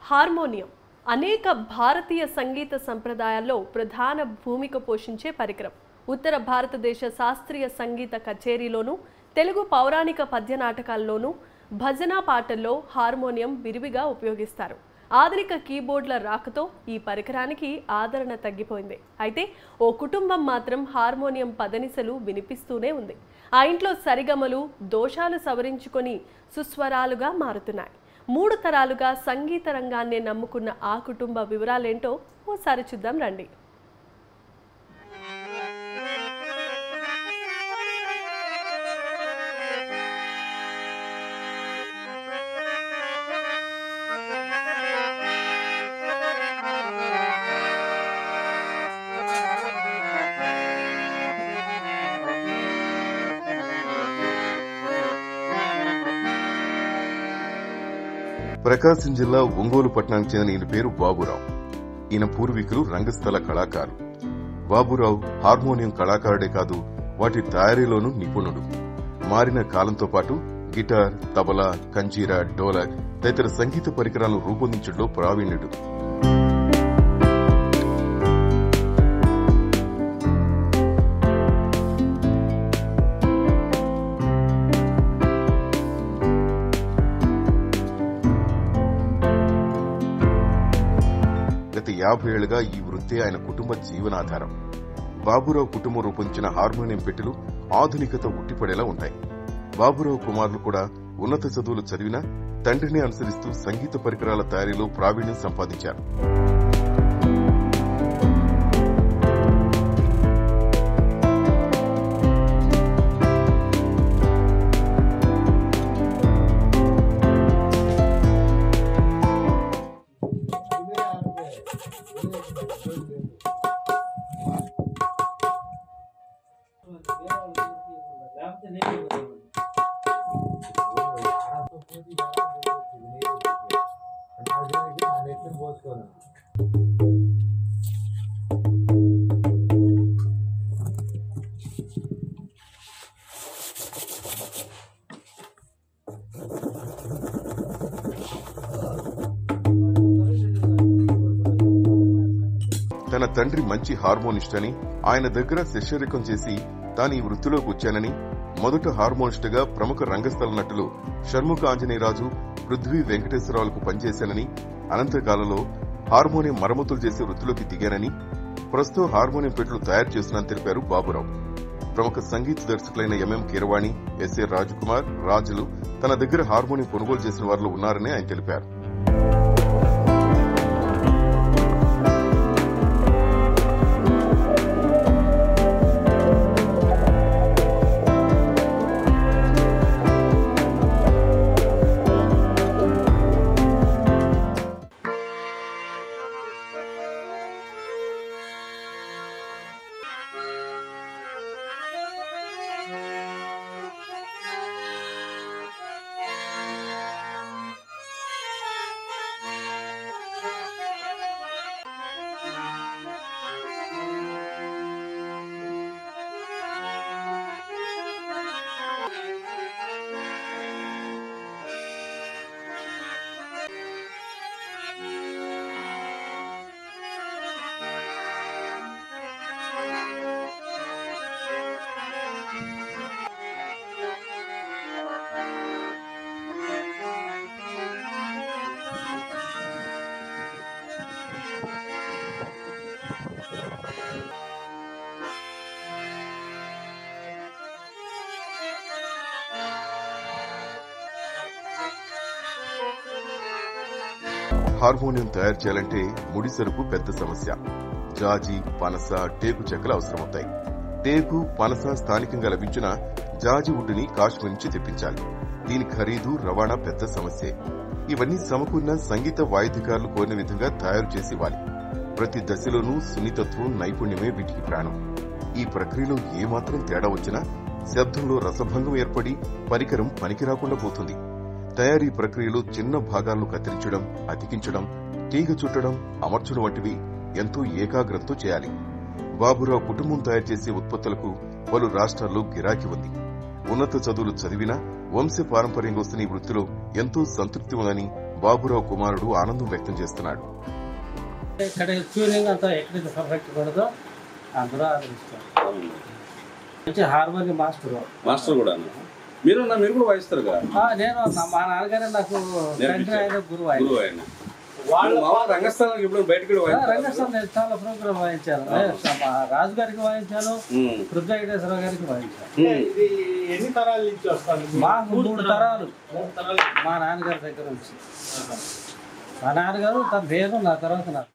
Harmonium అనేక భారతీయ సంగీత సంప్రదాయాల్లో ప్రధాన భూమిక పోషించే పరికరం. ఉత్తర భారతదేశ శాస్త్రీయ సంగీత కచేరీలోనూ, తెలుగు పౌరాణిక పద్య నాటకాల్లోనూ, భజన పాటల్లో హార్మోనియం విరివిగా ఉపయోగిస్తారు. ఆధునిక కీబోర్డుల రాకతో ఈ పరికరానికి ఆదరణ తగ్గిపోయింది. అయితే ఓ కుటుంబం మాత్రం హార్మోనియం పదనిసలు వినిపిస్తూనే ఉంది. ఆ ఇంట్లో సరిగమలు, దోషాలు సవరించుకొని సుస్వరాలుగా మారుతున్నాయి. 3 తరాలుగా సంగీత రంగాన్నే నమ్ముకున్న ఆ కుటుంబ వివరాలేంటో ఓసారి చూద్దాం రండి. ప్రకాశం జిల్లా ఒంగోలు పట్టణానికి చెందిన ఈయన పేరు బాబురావు. ఈయన పూర్వీకులు రంగస్థల కళాకారులు. బాబురావు హార్మోనియం కళాకారుడే కాదు, వాటి తయారీలోనూ నిపుణుడు. మారిన కాలంతో పాటు గిటార్, తబలా, కంజీరా, డోలక్ తదితర సంగీత పరికరాలను రూపొందించడంలో ప్రావీణ్యుడు. గత 50 ఏళ్లుగా ఈ వృత్తే ఆయన కుటుంబ జీవనాధారం. బాబురావు కుటుంబం రూపొందించిన హార్మోనియం పెట్టెలు ఆధునికత ఉట్టిపడేలా ఉంటాయి. బాబురావు కుమారులు కూడా ఉన్నత చదువులు చదివినా తండ్రిని అనుసరిస్తూ సంగీత పరికరాల తయారీలో ప్రావీణ్యం సంపాదించారు. తన తండ్రి మంచి హార్మోనిస్ట్ అని, ఆయన దగ్గర శిష్యరికం చేసి తాను ఈ వృత్తిలోకి వచ్చానని, మొదట హార్మోనిస్ట్ గా ప్రముఖ రంగస్థల నటులు షణ్ముఖ ఆంజనేయరాజు, పృథ్వీ వెంకటేశ్వరరావులకు పనిచేశానని, అనంతకాలంలో హార్మోనియం మరమ్మతులు చేసే వృత్తిలోకి దిగానని, ప్రస్తుతం హార్మోనియం పెట్టెలు తయారు చేస్తున్నానని తెలిపారు బాబురావు. ప్రముఖ సంగీత దర్శకులైన ఎంఎం కీరవాణి, ఎస్ఏ రాజకుమార్, రాజులు తన దగ్గర హార్మోనియం కొనుగోలు చేసిన వారిలో ఉన్నారని ఆయన తెలిపారు. హార్మోనియం తయారు చేయాలంటే ముడి సరుకు పెద్ద సమస్య. జాజి, పనస, టేకు చెక్కలు అవసరమవుతాయి. టేకు, పనస స్థానికంగా లభించిన జాజి వుడ్డుని కాశ్మీర్ నుంచి తెప్పించాలి. దీని ఖరీదు, రవాణా పెద్ద సమస్యే. ఇవన్నీ సమకూరిన సంగీత వాయిద్యకారులు కోరిన విధంగా తయారు చేసి ఇవ్వాలి. ప్రతి దశలోనూ సున్నితత్వం, నైపుణ్యమే వీటికి ప్రాణం. ఈ ప్రక్రియలో ఏమాత్రం తేడా వచ్చినా శబ్దంలో రసభంగం ఏర్పడి పరికరం పనికిరాకుండా పోతుంది. తయారీ ప్రక్రియలో చిన్న భాగాలను కత్తిరించడం, అతికించడం, తీగ చుట్టడం, అమర్చడం వంటివి ఎంతో ఏకాగ్రతతో చేయాలి. బాబురావు కుటుంబం తయారు చేసే ఉత్పత్తులకు పలు రాష్ట్రాల్లో గిరాకీ ఉంది. ఉన్నత చదువులు చదివినా వంశ పారంపర్యంగా వస్తున్న ఈ వృత్తిలో ఎంతో సంతృప్తి ఉందని బాబురావు కుమారుడు ఆనందం వ్యక్తం చేస్తున్నాడు. ఇక్కడ ట్యూనింగ్ అంతా ఎక్కడైతే పర్ఫెక్ట్ పడదో అందరూ ఆదరిస్తారు. మంచి హార్మోనియం మాస్టర్ కూడా మీరు కూడా వాయిస్తారు కదా? నేను మా నాన్నగారే నాకు తండ్రి ఆయన గురువు ఆయన. రంగస్థానానికి ఇప్పుడు బయటకు రంగస్థానం నేను చాలా ప్రోగ్రామ్ వాయించాను. రాజు గారికి వాయించాను, పృథ్వీ వెంకటేశ్వరరావు గారికి వాయించాను. ఎన్ని తరాల నుంచి వస్తాను? మాకు 3 తరాలు మా నాన్నగారి దగ్గర నుంచి. మా నాన్నగారు తన నేను నా తర్వాత నాకు